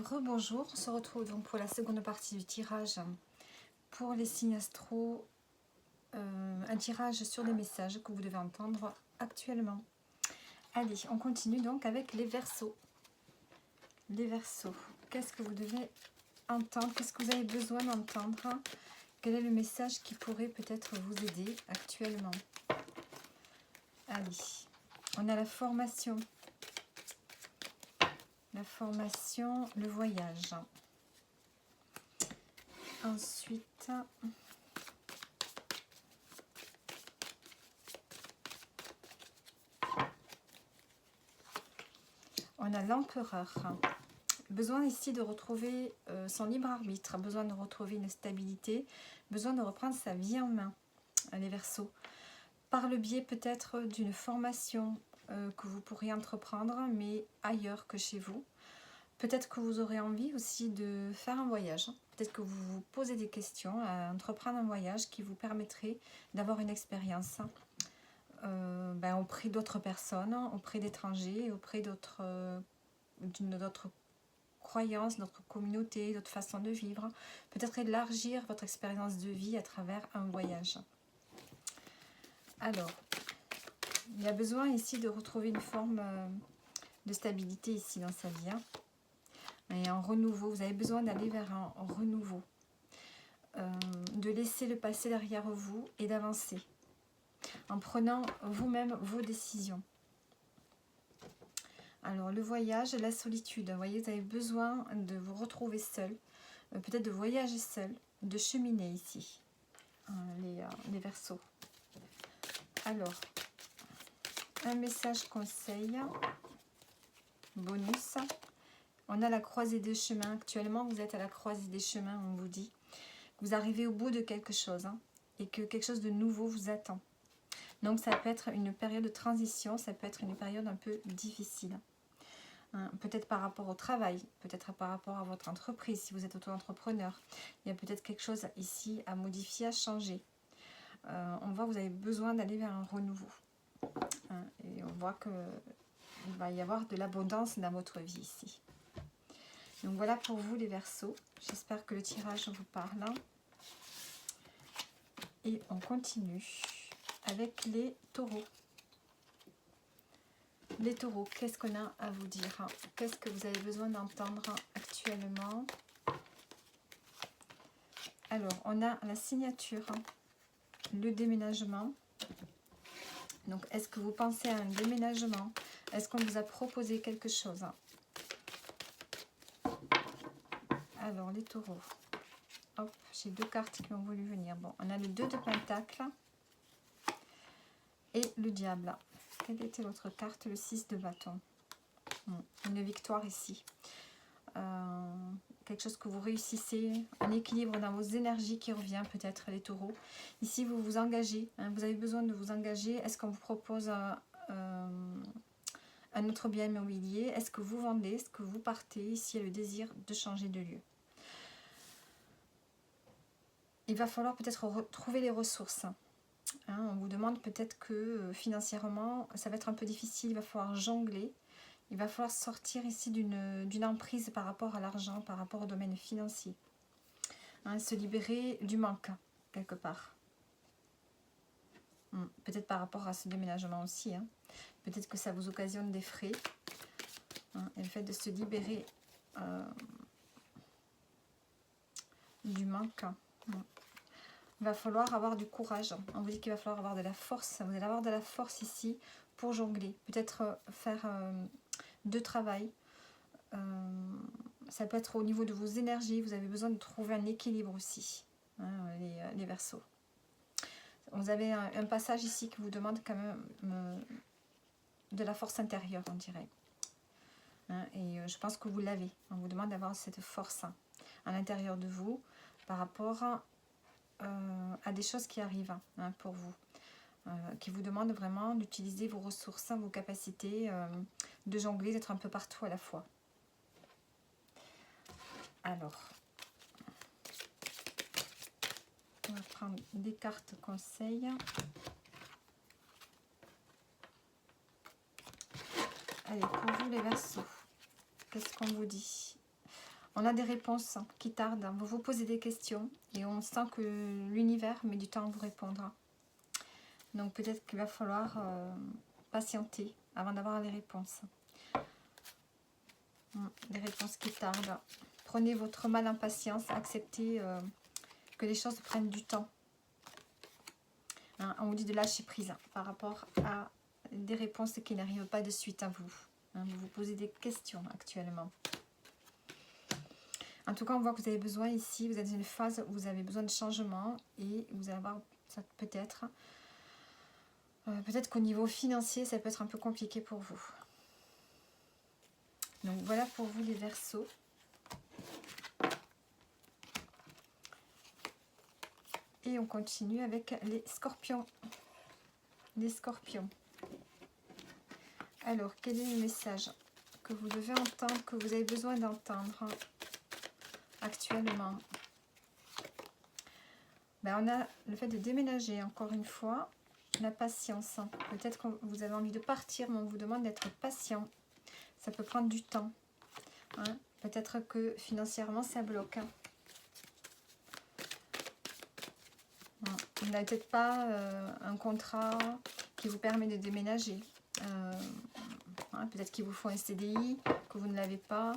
Rebonjour, on se retrouve donc pour la seconde partie du tirage pour les signes astro, un tirage sur des messages que vous devez entendre actuellement. Allez, on continue donc avec les Verseaux. Les Verseaux, qu'est-ce que vous devez entendre? Qu'est-ce que vous avez besoin d'entendre? Quel est le message qui pourrait peut-être vous aider actuellement? Allez, on a la formation, le voyage. Ensuite, on a l'empereur. Besoin ici de retrouver son libre arbitre, besoin de retrouver une stabilité, besoin de reprendre sa vie en main, les Verseaux. Par le biais peut-être d'une formation que vous pourriez entreprendre, mais ailleurs que chez vous. Peut-être que vous aurez envie aussi de faire un voyage. Peut-être que vous vous posez des questions à entreprendre un voyage qui vous permettrait d'avoir une expérience auprès d'autres personnes, auprès d'étrangers, auprès d'autres croyances, d'autres communautés, d'autres façons de vivre. Peut-être élargir votre expérience de vie à travers un voyage. Alors, il y a besoin ici de retrouver une forme de stabilité ici dans sa vie. Et un renouveau, vous avez besoin d'aller vers un renouveau. De laisser le passé derrière vous et d'avancer. En prenant vous-même vos décisions. Alors, le voyage, la solitude. Vous voyez, vous avez besoin de vous retrouver seul. Peut-être de voyager seul, de cheminer ici. Les Verseaux. Alors, un message conseil. Bonus. On a la croisée des chemins. Actuellement, vous êtes à la croisée des chemins, on vous dit. Vous arrivez au bout de quelque chose et que quelque chose de nouveau vous attend. Donc, ça peut être une période de transition, ça peut être une période un peu difficile. Peut-être par rapport au travail, peut-être par rapport à votre entreprise, si vous êtes auto-entrepreneur. Il y a peut-être quelque chose ici à modifier, à changer. On voit que vous avez besoin d'aller vers un renouveau. Et on voit qu'il va y avoir de l'abondance dans votre vie ici. Donc voilà pour vous les Verseaux. J'espère que le tirage vous parle. Et on continue avec les Taureaux. Les Taureaux, qu'est-ce qu'on a à vous dire? Qu'est-ce que vous avez besoin d'entendre actuellement? Alors, on a la signature, le déménagement. Donc, est-ce que vous pensez à un déménagement? Est-ce qu'on vous a proposé quelque chose? Alors, les Taureaux. Hop, j'ai deux cartes qui ont voulu venir. Bon, on a le 2 de Pentacle et le Diable. Quelle était l'autre carte? Le 6 de bâton. Une victoire ici. Quelque chose que vous réussissez, un équilibre dans vos énergies qui revient peut-être les Taureaux. Ici, vous vous engagez. Vous avez besoin de vous engager. Est-ce qu'on vous propose un autre bien immobilier? Est-ce que vous vendez? Est-ce que vous partez? Ici, il y a le désir de changer de lieu. Il va falloir peut-être retrouver les ressources. On vous demande peut-être que financièrement, ça va être un peu difficile. Il va falloir jongler. Il va falloir sortir ici d'une emprise par rapport à l'argent, par rapport au domaine financier. Se libérer du manque, quelque part. Peut-être par rapport à ce déménagement aussi. Peut-être que ça vous occasionne des frais. Et le fait de se libérer du manque. Il va falloir avoir du courage. On vous dit qu'il va falloir avoir de la force. Vous allez avoir de la force ici pour jongler. Peut-être faire de travail. Ça peut être au niveau de vos énergies. Vous avez besoin de trouver un équilibre aussi. Les Verseaux. Vous avez un passage ici qui vous demande quand même de la force intérieure, on dirait. Et je pense que vous l'avez. On vous demande d'avoir cette force à l'intérieur de vous par rapport à des choses qui arrivent pour vous. Qui vous demandent vraiment d'utiliser vos ressources, vos capacités, de jongler, d'être un peu partout à la fois. Alors, on va prendre des cartes conseils. Allez, pour vous les Verseaux, qu'est-ce qu'on vous dit? On a des réponses qui tardent. Vous vous posez des questions et on sent que l'univers met du temps à vous répondre. Donc peut-être qu'il va falloir patienter avant d'avoir les réponses. Des réponses qui tardent. Prenez votre mal en patience, acceptez que les choses prennent du temps. On vous dit de lâcher prise par rapport à des réponses qui n'arrivent pas de suite à vous. Vous vous posez des questions actuellement. En tout cas, on voit que vous avez besoin ici, vous êtes dans une phase où vous avez besoin de changement et vous allez avoir peut-être qu'au niveau financier, ça peut être un peu compliqué pour vous. Donc voilà pour vous les Verseaux. Et on continue avec les Scorpions. Les Scorpions. Alors, quel est le message que vous devez entendre, que vous avez besoin d'entendre actuellement? On a le fait de déménager, encore une fois, la patience. Peut-être que vous avez envie de partir, mais on vous demande d'être patient. Ça peut prendre du temps. Peut-être que financièrement, ça bloque. Vous n'avez peut-être pas un contrat qui vous permet de déménager. Peut-être qu'il vous faut un CDI, que vous ne l'avez pas.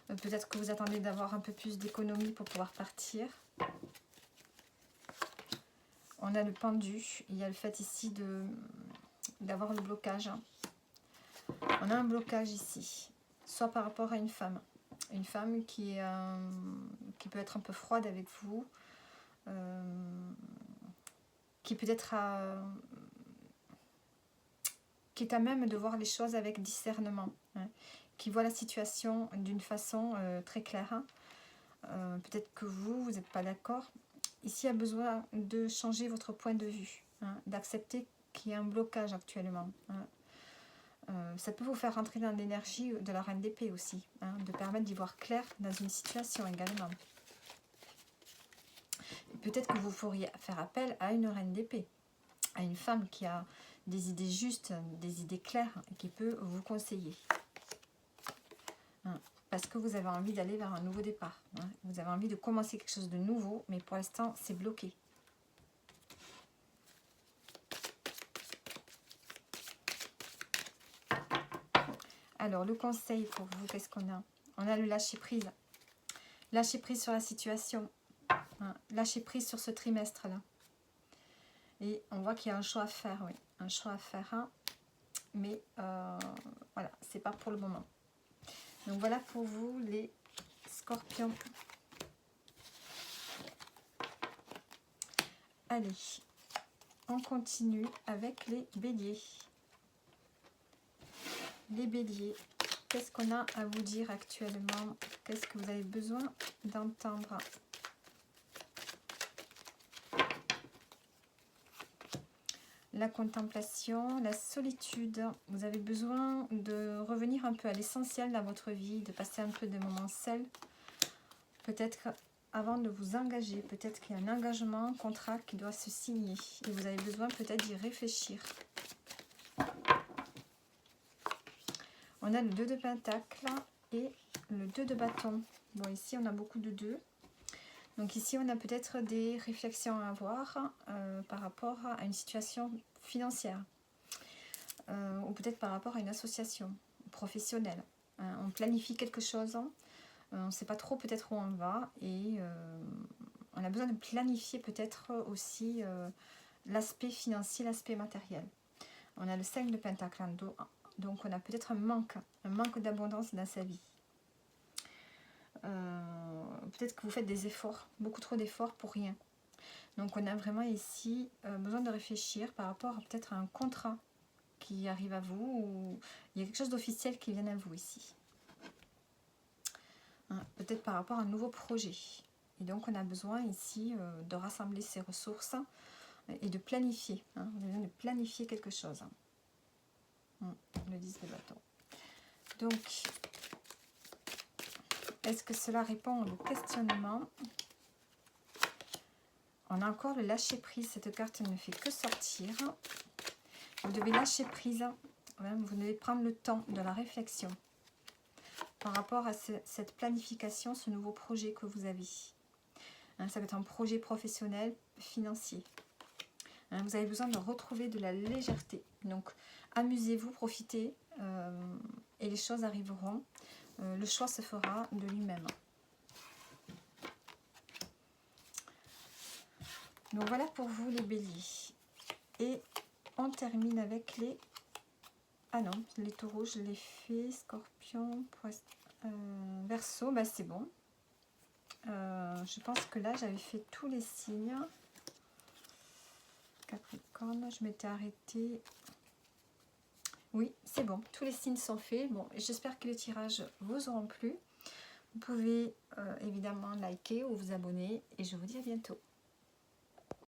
Peut-être que vous attendez d'avoir un peu plus d'économie pour pouvoir partir. On a le pendu. Il y a le fait ici d'avoir le blocage. On a un blocage ici. Soit par rapport à une femme. Une femme qui peut être un peu froide avec vous. Qui peut être qui est à même de voir les choses avec discernement, qui voit la situation d'une façon très claire. Peut-être que vous n'êtes pas d'accord. Ici, il y a besoin de changer votre point de vue, d'accepter qu'il y a un blocage actuellement. Ça peut vous faire rentrer dans l'énergie de la reine d'épée aussi, de permettre d'y voir clair dans une situation également. Peut-être que vous feriez faire appel à une reine d'épée, à une femme qui a des idées justes, des idées claires et qui peut vous conseiller. Parce que vous avez envie d'aller vers un nouveau départ. Vous avez envie de commencer quelque chose de nouveau, mais pour l'instant, c'est bloqué. Alors, le conseil pour vous, qu'est-ce qu'on a? On a le lâcher prise. Lâcher prise sur la situation. Lâcher prise sur ce trimestre-là. Et on voit qu'il y a un choix à faire, oui. Un choix à faire, mais voilà, c'est pas pour le moment. Donc voilà pour vous les Scorpions. Allez, on continue avec les Béliers. Les Béliers, qu'est-ce qu'on a à vous dire actuellement? Qu'est-ce que vous avez besoin d'entendre? La contemplation, la solitude. Vous avez besoin de revenir un peu à l'essentiel dans votre vie, de passer un peu de moments seuls. Peut-être avant de vous engager, peut-être qu'il y a un engagement, un contrat qui doit se signer. Et vous avez besoin peut-être d'y réfléchir. On a le 2 de Pentacle et le 2 de bâton. Bon, ici, on a beaucoup de 2. Donc ici, on a peut-être des réflexions à avoir par rapport à une situation financière. Ou peut-être par rapport à une association professionnelle. On planifie quelque chose, on ne sait pas trop peut-être où on va. Et on a besoin de planifier peut-être aussi l'aspect financier, l'aspect matériel. On a le 5 de Pentacle en dos. Donc on a peut-être un manque d'abondance dans sa vie. Peut-être que vous faites des efforts, beaucoup trop d'efforts pour rien. Donc on a vraiment ici besoin de réfléchir par rapport à peut-être à un contrat qui arrive à vous, ou il y a quelque chose d'officiel qui vient à vous ici. Peut-être par rapport à un nouveau projet. Et donc on a besoin ici de rassembler ses ressources et de planifier. On a besoin de planifier quelque chose. Le 10 de bâton. Donc, est-ce que cela répond au questionnement? On a encore le lâcher prise. Cette carte ne fait que sortir. Vous devez lâcher prise. Vous devez prendre le temps de la réflexion. par rapport à cette planification, ce nouveau projet que vous avez. Hein, ça va être un projet professionnel, financier. Hein, vous avez besoin de retrouver de la légèreté. Donc, amusez-vous, profitez et les choses arriveront. Le choix se fera de lui-même. Donc, voilà pour vous les béliers. Et on termine avec les... Ah non, les taureaux, je l'ai fait. Scorpion, Verseau, bah c'est bon. Je pense que là, j'avais fait tous les signes. Capricorne, je m'étais arrêtée. Oui, c'est bon. Tous les signes sont faits. Bon, j'espère que les tirages vous auront plu. Vous pouvez évidemment liker ou vous abonner. Et je vous dis à bientôt.